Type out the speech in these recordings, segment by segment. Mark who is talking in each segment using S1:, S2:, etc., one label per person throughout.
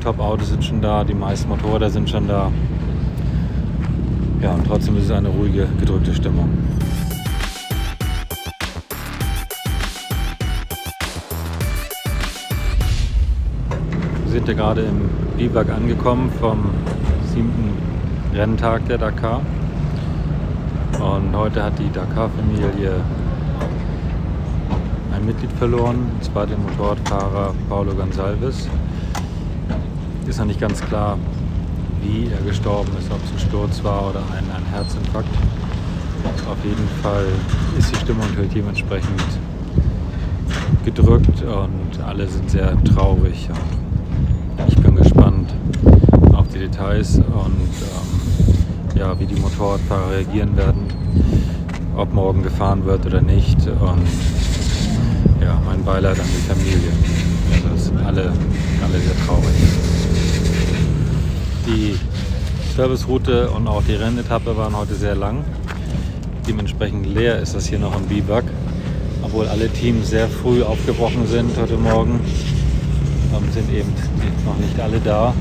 S1: Top-Autos sind schon da, die meisten Motorräder sind schon da. Ja, und trotzdem ist es eine ruhige, gedrückte Stimmung. Wir sind ja gerade im Biwak angekommen vom 7. Renntag der Dakar. Und heute hat die Dakar-Familie ein Mitglied verloren, und zwar den Motorradfahrer Paulo Gonçalves. Ist noch nicht ganz klar, wie er gestorben ist, ob es ein Sturz war oder ein Herzinfarkt. Auf jeden Fall ist die Stimmung natürlich dementsprechend gedrückt und alle sind sehr traurig. Ich bin gespannt auf die Details und ja, wie die Motorradfahrer reagieren werden, ob morgen gefahren wird oder nicht. Und ja, mein Beileid an die Familie. Also es sind alle sehr traurig. Die Serviceroute und auch die Rennetappe waren heute sehr lang. Dementsprechend leer ist das hier noch im Biwak. Obwohl alle Teams sehr früh aufgebrochen sind heute Morgen, sind eben noch nicht alle da.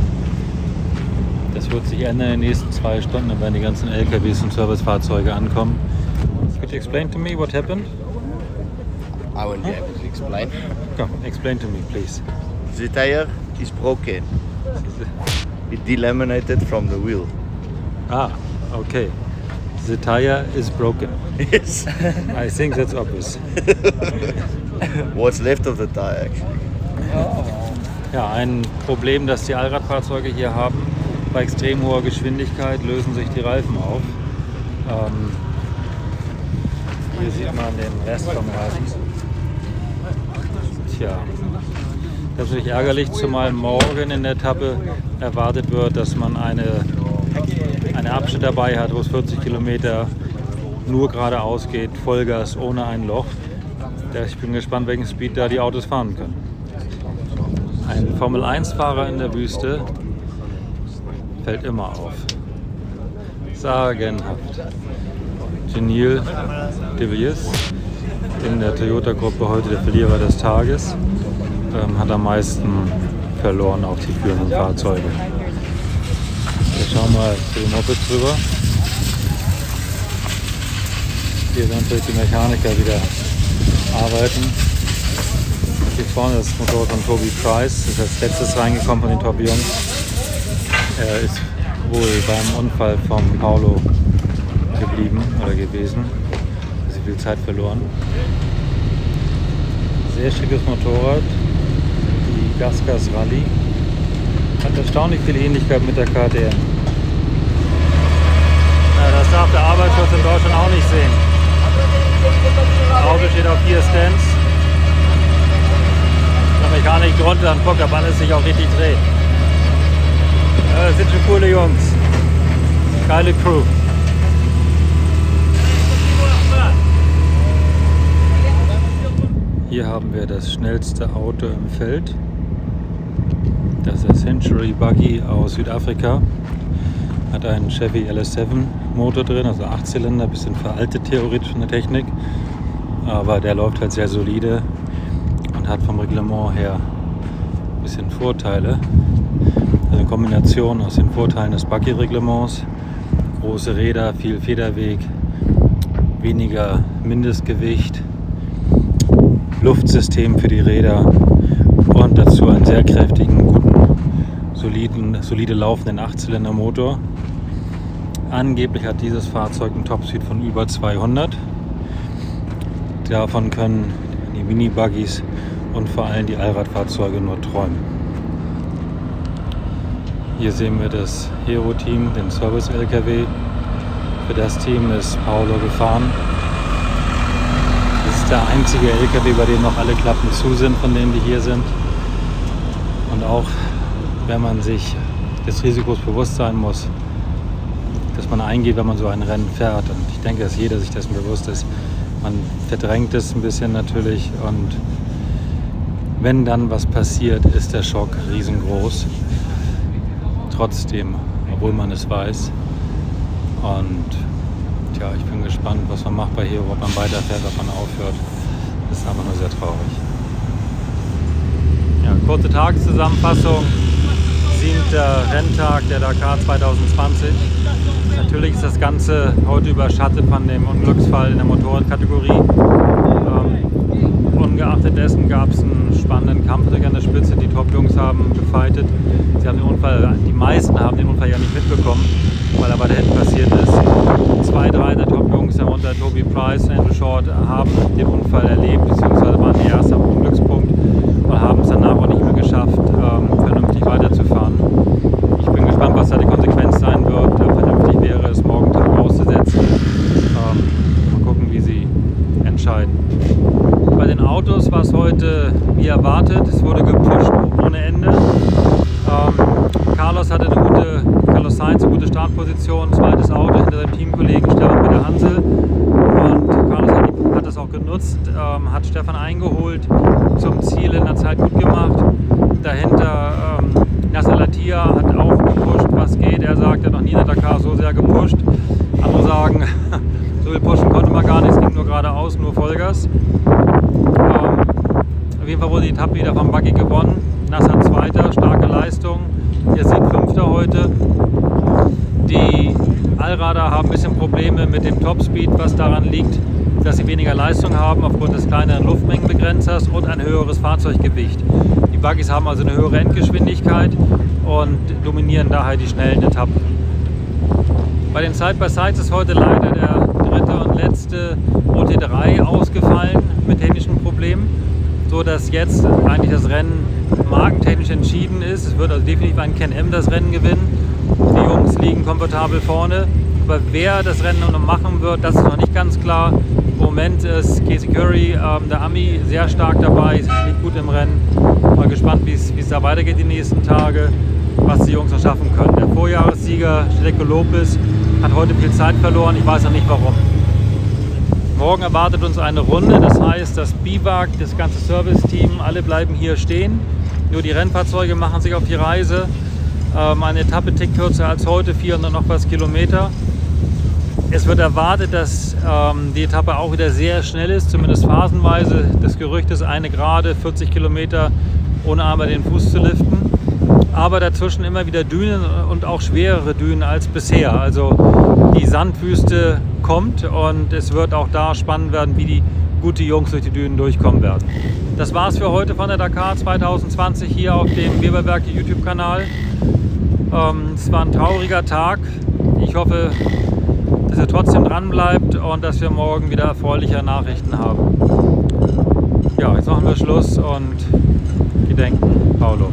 S1: Das wird sich ändern in den nächsten 2 Stunden, dann werden die ganzen LKWs und Servicefahrzeuge ankommen. Could you explain to me what happened?
S2: I won't be able to explain.
S1: Come, explain to me, please.
S2: The tire is broken. It delaminated from the wheel.
S1: Ah, okay. The tire is broken.
S2: Yes.
S1: I think that's obvious.
S2: What's left of the tire actually?
S1: Ja, ein Problem, das die Allradfahrzeuge hier haben. Bei extrem hoher Geschwindigkeit lösen sich die Reifen auf. Hier sieht man den Rest vom Reifen. Tja, das ist natürlich ärgerlich, zumal morgen in der Etappe erwartet wird, dass man einen Abschnitt dabei hat, wo es 40 Kilometer nur geradeaus geht, Vollgas, ohne ein Loch. Ich bin gespannt, welchen Speed da die Autos fahren können. Ein Formel-1-Fahrer in der Wüste fällt immer auf. Sagenhaft. Geniel de Villiers, in der Toyota-Gruppe heute der Verlierer des Tages, hat am meisten verloren auf die führenden Fahrzeuge. Wir schauen mal zu den Mopeds rüber. Hier sind natürlich die Mechaniker wieder arbeiten. Hier vorne das Motorrad von Toby Price, ist als letztes reingekommen von den Top-Jungs. Er ist wohl beim Unfall von Paulo geblieben oder gewesen. Also viel Zeit verloren. Sehr schickes Motorrad, die Gasgas Rallye. Hat erstaunlich viel Ähnlichkeit mit der KTM. Ja, das darf der Arbeitsschutz in Deutschland auch nicht sehen. Das Auto steht auf 4 Stands. Der Mechanik drunter und guckt, ob alles sich auch richtig dreht. Ja, das sind schon coole Jungs. Geile Crew. Hier haben wir das schnellste Auto im Feld. Das ist der Century Buggy aus Südafrika. Hat einen Chevy LS7 Motor drin, also 8-Zylinder, bisschen veraltet theoretisch von der Technik. Aber der läuft halt sehr solide und hat vom Reglement her ein bisschen Vorteile. Also eine Kombination aus den Vorteilen des Buggy-Reglements. Große Räder, viel Federweg, weniger Mindestgewicht, Luftsystem für die Räder und dazu einen sehr kräftigen, guten, solide laufenden 8-Zylinder Motor. Angeblich hat dieses Fahrzeug einen Topspeed von über 200. Davon können die Mini-Buggies und vor allem die Allradfahrzeuge nur träumen. Hier sehen wir das Hero-Team, den Service-LKW. Für das Team ist Paulo gefahren. Das ist der einzige LKW, bei dem noch alle Klappen zu sind, von denen die hier sind. Und auch wenn man sich des Risikos bewusst sein muss, dass man eingeht, wenn man so ein Rennen fährt. Und ich denke, dass jeder sich dessen bewusst ist. Man verdrängt es ein bisschen natürlich und wenn dann was passiert, ist der Schock riesengroß. Trotzdem, obwohl man es weiß. Und tja, ich bin gespannt, was man macht bei Hero, ob man weiterfährt, ob man aufhört. Das ist einfach nur sehr traurig. Ja, kurze Tageszusammenfassung. 7. Renntag der Dakar 2020. Natürlich ist das Ganze heute überschattet von dem Unglücksfall in der Motorradkategorie. Ungeachtet dessen gab es einen spannenden Kampf an der Spitze. Die Top-Jungs haben gefightet. Sie haben den Unfall, die meisten haben den Unfall ja nicht mitbekommen, weil er weiterhin passiert ist. 2, 3 der Top-Jungs, darunter Toby Price und Andrew Short, haben den Unfall erlebt, beziehungsweise waren die erst am Unglückspunkt und haben es danach auch nicht mehr geschafft, vernünftig weiterzufahren. Ich bin gespannt, was da die Konsequenz sein wird. Vernünftig wäre es, morgen Tag auszusetzen. Mal gucken, wie sie entscheiden. Bei den Autos war es heute wie erwartet. Es wurde gepusht ohne Ende. Carlos Sainz eine gute Startposition, zweites Auto hinter seinem Teamkollegen Stefan Peter-Hansel. Und Carlos hat das auch genutzt, hat Stefan eingeholt zum Ziel in der Zeit gut gemacht. Dahinter Nasser Al-Attiyah hat auch gepusht, was geht. Er sagt, er hat noch nie in der Dakar so sehr gepusht. Andere sagen, so viel pushen konnte man gar nicht, es ging nur geradeaus, nur Vollgas. Auf jeden Fall wurde die Etappe wieder vom Buggy gewonnen. Nasser Zweiter, starke Leistung. Ihr seht Fünfter heute. Die Allrader haben ein bisschen Probleme mit dem Topspeed, was daran liegt, dass sie weniger Leistung haben aufgrund des kleineren Luftmengenbegrenzers und ein höheres Fahrzeuggewicht. Die Buggys haben also eine höhere Endgeschwindigkeit und dominieren daher die schnellen Etappen. Bei den Side-by-Sides ist heute leider der dritte und letzte OT3 ausgefallen mit technischen Problemen, so dass jetzt eigentlich das Rennen markentechnisch entschieden ist. Es wird also definitiv ein Ken M das Rennen gewinnen. Die Jungs liegen komfortabel vorne, aber wer das Rennen noch machen wird, das ist noch nicht ganz klar. Im Moment ist Casey Curry, der Ami, sehr stark dabei, liegt gut im Rennen. Mal gespannt, wie es da weitergeht die nächsten Tage, was die Jungs noch schaffen können. Der Vorjahressieger Checo Lopez hat heute viel Zeit verloren, ich weiß noch nicht warum. Morgen erwartet uns eine Runde, das heißt, das Biwak, das ganze Service-Team, alle bleiben hier stehen. Nur die Rennfahrzeuge machen sich auf die Reise. Eine Etappe tickt kürzer als heute, 400 noch was Kilometer. Es wird erwartet, dass die Etappe auch wieder sehr schnell ist, zumindest phasenweise. Das Gerücht ist eine Gerade, 40 Kilometer ohne einmal den Fuß zu liften. Aber dazwischen immer wieder Dünen und auch schwerere Dünen als bisher. Also die Sandwüste kommt und es wird auch da spannend werden, wie die gute Jungs durch die Dünen durchkommen werden. Das war's für heute von der Dakar 2020 hier auf dem Weberwerk YouTube-Kanal. Es war ein trauriger Tag. Ich hoffe, dass ihr trotzdem dran bleibt und dass wir morgen wieder erfreuliche Nachrichten haben. Ja, jetzt machen wir Schluss und gedenken Paulo.